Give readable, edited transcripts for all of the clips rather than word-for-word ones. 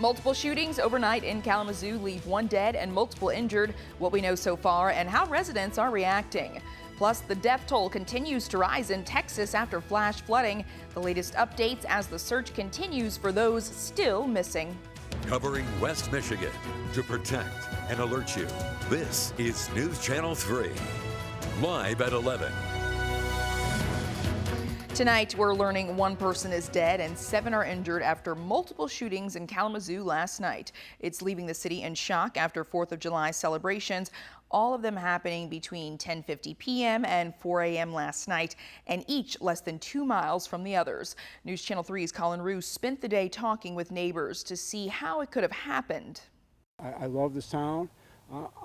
Multiple shootings overnight in Kalamazoo leave one dead and multiple injured. What we know so far and how residents are reacting. Plus, the death toll continues to rise in Texas after flash flooding. The latest updates as the search continues for those still missing. Covering West Michigan to protect and alert you. This is News Channel 3, live at 11. Tonight, we're learning one person is dead and 7 are injured after multiple shootings in Kalamazoo last night. It's leaving the city in shock after 4th of July celebrations, all of them happening between 10:50 p.m. and 4 a.m. last night, and each less than 2 miles from the others. News Channel 3's Colin Roos spent the day talking with neighbors to see how it could have happened. I love this town.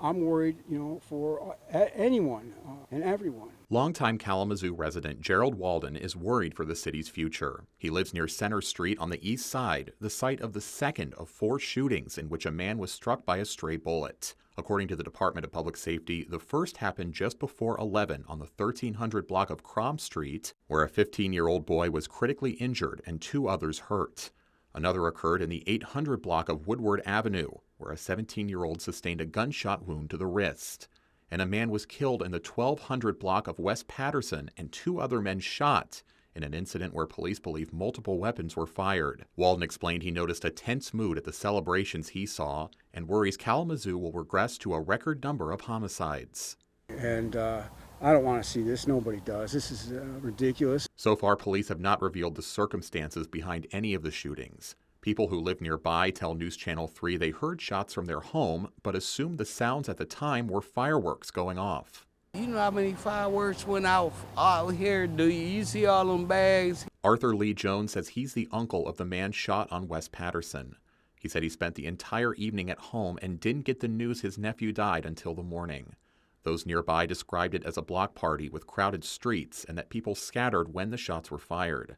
I'm worried, for anyone and everyone. Longtime Kalamazoo resident Gerald Walden is worried for the city's future. He lives near Center Street on the east side, the site of the second of 4 shootings in which a man was struck by a stray bullet. According to the Department of Public Safety, the first happened just before 11 on the 1300 block of Crom Street, where a 15-year-old boy was critically injured and 2 others hurt. Another occurred in the 800 block of Woodward Avenue, where a 17-year-old sustained a gunshot wound to the wrist. And a man was killed in the 1200 block of West Patterson and 2 other men shot in an incident where police believe multiple weapons were fired. Walden explained he noticed a tense mood at the celebrations he saw and worries Kalamazoo will regress to a record number of homicides. And I don't want to see this. Nobody does. This is ridiculous. So far, police have not revealed the circumstances behind any of the shootings. People who live nearby tell News Channel 3 they heard shots from their home, but assumed the sounds at the time were fireworks going off. You know how many fireworks went off out here, do you? You see all them bags? Arthur Lee Jones says he's the uncle of the man shot on West Patterson. He said he spent the entire evening at home and didn't get the news his nephew died until the morning. Those nearby described it as a block party with crowded streets and that people scattered when the shots were fired.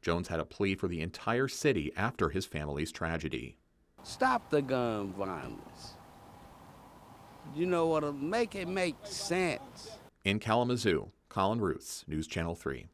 Jones had a plea for the entire city after his family's tragedy. Stop the gun violence. You know what? Make it make sense. In Kalamazoo, Colin Roos, News Channel 3.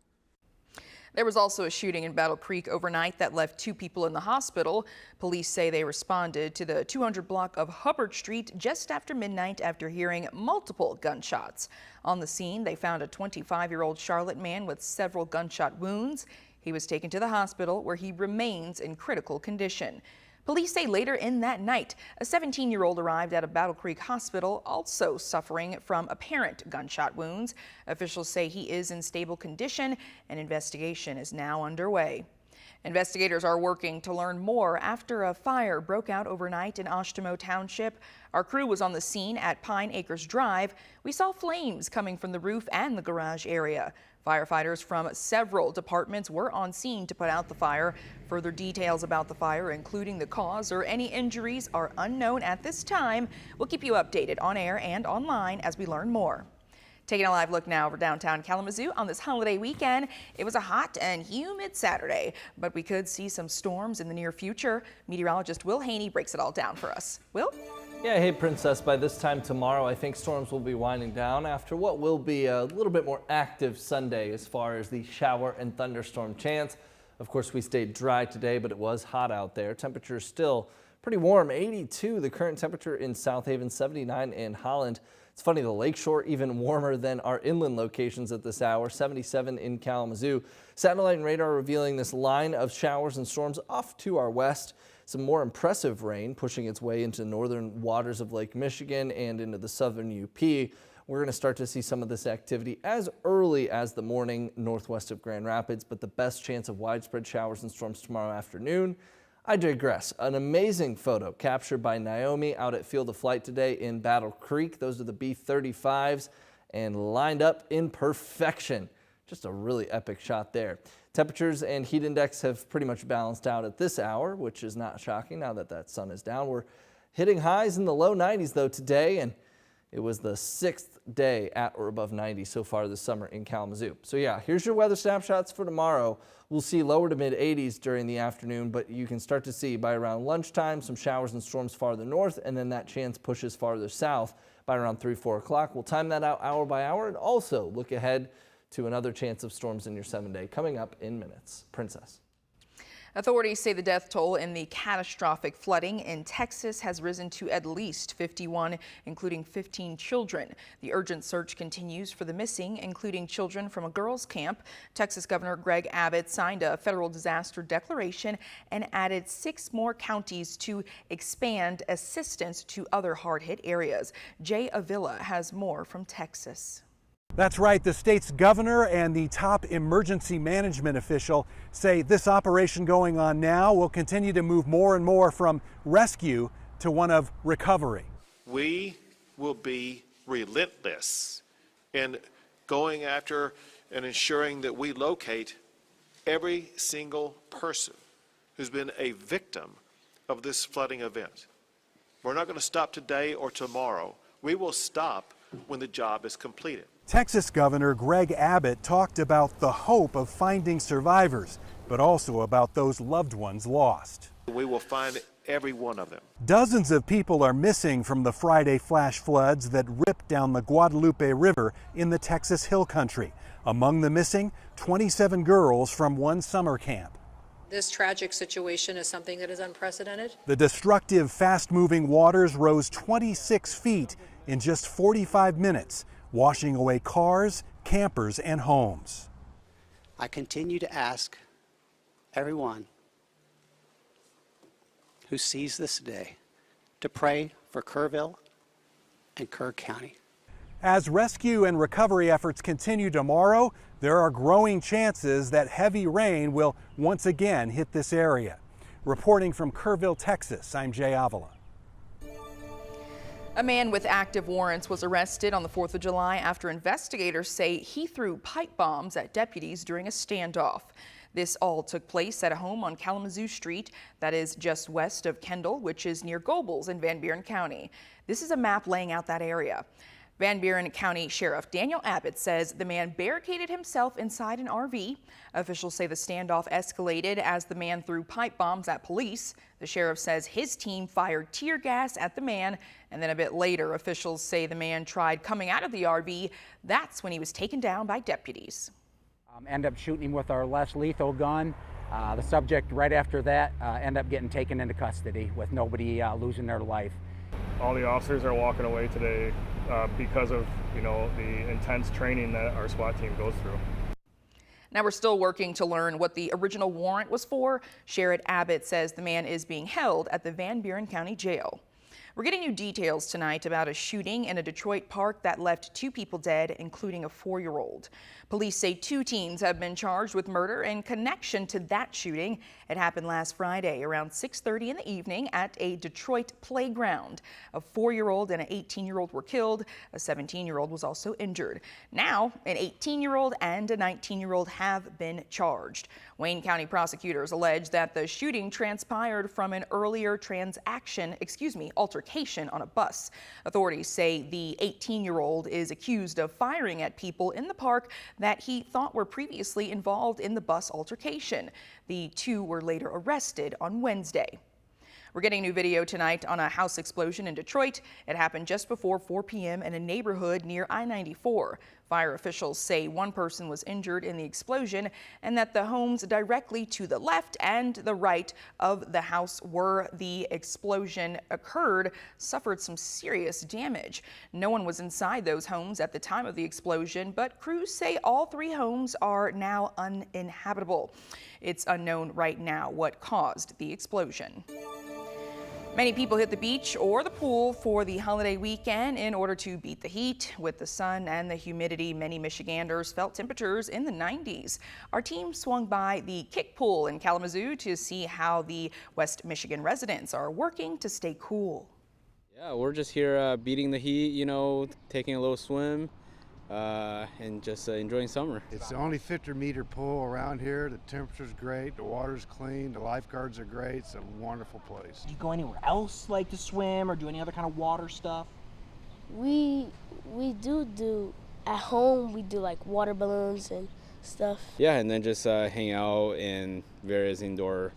There was also a shooting in Battle Creek overnight that left 2 people in the hospital. Police say they responded to the 200 block of Hubbard Street just after midnight after hearing multiple gunshots. On the scene, they found a 25-year-old Charlotte man with several gunshot wounds. He was taken to the hospital where he remains in critical condition. Police say later in that night, a 17-year-old arrived at a Battle Creek hospital also suffering from apparent gunshot wounds. Officials say he is in stable condition. An investigation is now underway. Investigators are working to learn more after a fire broke out overnight in Oshtemo Township. Our crew was on the scene at Pine Acres Drive. We saw flames coming from the roof and the garage area. Firefighters from several departments were on scene to put out the fire. Further details about the fire, including the cause or any injuries, are unknown at this time. We'll keep you updated on air and online as we learn more. Taking a live look now over downtown Kalamazoo on this holiday weekend. It was a hot and humid Saturday, but we could see some storms in the near future. Meteorologist Will Haney breaks it all down for us. Will? Yeah, hey Princess, by this time tomorrow I think storms will be winding down after what will be a little bit more active Sunday as far as the shower and thunderstorm chance. Of course, we stayed dry today, but it was hot out there. Temperature is still pretty warm, 82 the current temperature in South Haven, 79 in Holland. It's funny, the lakeshore even warmer than our inland locations at this hour, 77 in Kalamazoo. Satellite and radar revealing this line of showers and storms off to our west. Some more impressive rain pushing its way into northern waters of Lake Michigan and into the southern UP. We're going to start to see some of this activity as early as the morning northwest of Grand Rapids, but the best chance of widespread showers and storms tomorrow afternoon. I digress. An amazing photo captured by Naomi out at Field of Flight today in Battle Creek. Those are the B-35s and lined up in perfection. Just a really epic shot there. Temperatures and heat index have pretty much balanced out at this hour, which is not shocking now that that sun is down. We're hitting highs in the low 90s though today, and it was the 6th day at or above 90 so far this summer in Kalamazoo. So yeah, here's your weather snapshots for tomorrow. We'll see lower to mid 80s during the afternoon, but you can start to see by around lunchtime some showers and storms farther north, and then that chance pushes farther south by around 3-4 o'clock. We'll time that out hour by hour and also look ahead to another chance of storms in your 7-day coming up in minutes. Princess. Authorities say the death toll in the catastrophic flooding in Texas has risen to at least 51, including 15 children. The urgent search continues for the missing, including children from a girls' camp. Texas Governor Greg Abbott signed a federal disaster declaration and added 6 more counties to expand assistance to other hard-hit areas. Jay Avila has more from Texas. That's right. The state's governor and the top emergency management official say this operation going on now will continue to move more and more from rescue to one of recovery. We will be relentless in going after and ensuring that we locate every single person who's been a victim of this flooding event. We're not going to stop today or tomorrow. We will stop when the job is completed. Texas Governor Greg Abbott talked about the hope of finding survivors, but also about those loved ones lost. We will find every one of them. Dozens of people are missing from the Friday flash floods that ripped down the Guadalupe River in the Texas Hill Country. Among the missing, 27 girls from one summer camp. This tragic situation is something that is unprecedented. The destructive, fast-moving waters rose 26 feet in just 45 minutes, washing away cars, campers, and homes. I continue to ask everyone who sees this day to pray for Kerrville and Kerr County. As rescue and recovery efforts continue tomorrow, there are growing chances that heavy rain will once again hit this area. Reporting from Kerrville, Texas, I'm Jay Avila. A man with active warrants was arrested on the 4th of July after investigators say he threw pipe bombs at deputies during a standoff. This all took place at a home on Kalamazoo Street that is just west of Kendall, which is near Gobles in Van Buren County. This is a map laying out that area. Van Buren County Sheriff Daniel Abbott says the man barricaded himself inside an RV. Officials say the standoff escalated as the man threw pipe bombs at police. The sheriff says his team fired tear gas at the man, and then a bit later, officials say the man tried coming out of the RV. That's when he was taken down by deputies. End up shooting him with our less lethal gun. The subject right after that end up getting taken into custody with nobody losing their life. All the officers are walking away today because of, the intense training that our SWAT team goes through. Now we're still working to learn what the original warrant was for. Sheriff Abbott says the man is being held at the Van Buren County Jail. We're getting new details tonight about a shooting in a Detroit park that left 2 people dead, including a 4-year-old. Police say 2 teens have been charged with murder in connection to that shooting. It happened last Friday around 6:30 in the evening at a Detroit playground. A 4-year-old and an 18-year-old were killed. A 17-year-old was also injured. Now, an 18-year-old and a 19-year-old have been charged. Wayne County prosecutors allege that the shooting transpired from an earlier altercation on a bus. Authorities say the 18-year-old is accused of firing at people in the park that he thought were previously involved in the bus altercation. The 2 were later arrested on Wednesday. We're getting new video tonight on a house explosion in Detroit. It happened just before 4 p.m. in a neighborhood near I-94. Fire officials say 1 person was injured in the explosion and that the homes directly to the left and the right of the house where the explosion occurred suffered some serious damage. No one was inside those homes at the time of the explosion, but crews say all 3 homes are now uninhabitable. It's unknown right now what caused the explosion. Many people hit the beach or the pool for the holiday weekend in order to beat the heat. With the sun and the humidity, many Michiganders felt temperatures in the 90s. Our team swung by the kick pool in Kalamazoo to see how the West Michigan residents are working to stay cool. Yeah, we're just here beating the heat, taking a little swim and just enjoying summer. It's the only 50-meter pool around here. The temperature's great, the water's clean, the lifeguards are great. It's a wonderful place. Do you go anywhere else like to swim or do any other kind of water stuff? We do at home. We do like water balloons and stuff. Yeah, and then just hang out in various indoor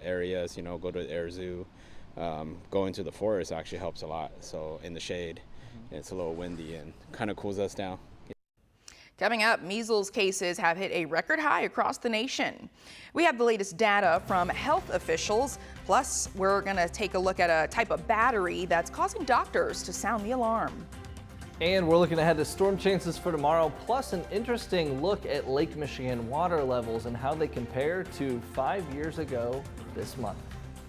areas. Go to the air zoo. Going to the forest actually helps a lot. So in the shade. It's a little windy and kind of cools us down. Coming up, measles cases have hit a record high across the nation. We have the latest data from health officials. Plus, we're going to take a look at a type of battery that's causing doctors to sound the alarm. And we're looking ahead to storm chances for tomorrow, plus an interesting look at Lake Michigan water levels and how they compare to 5 years ago this month.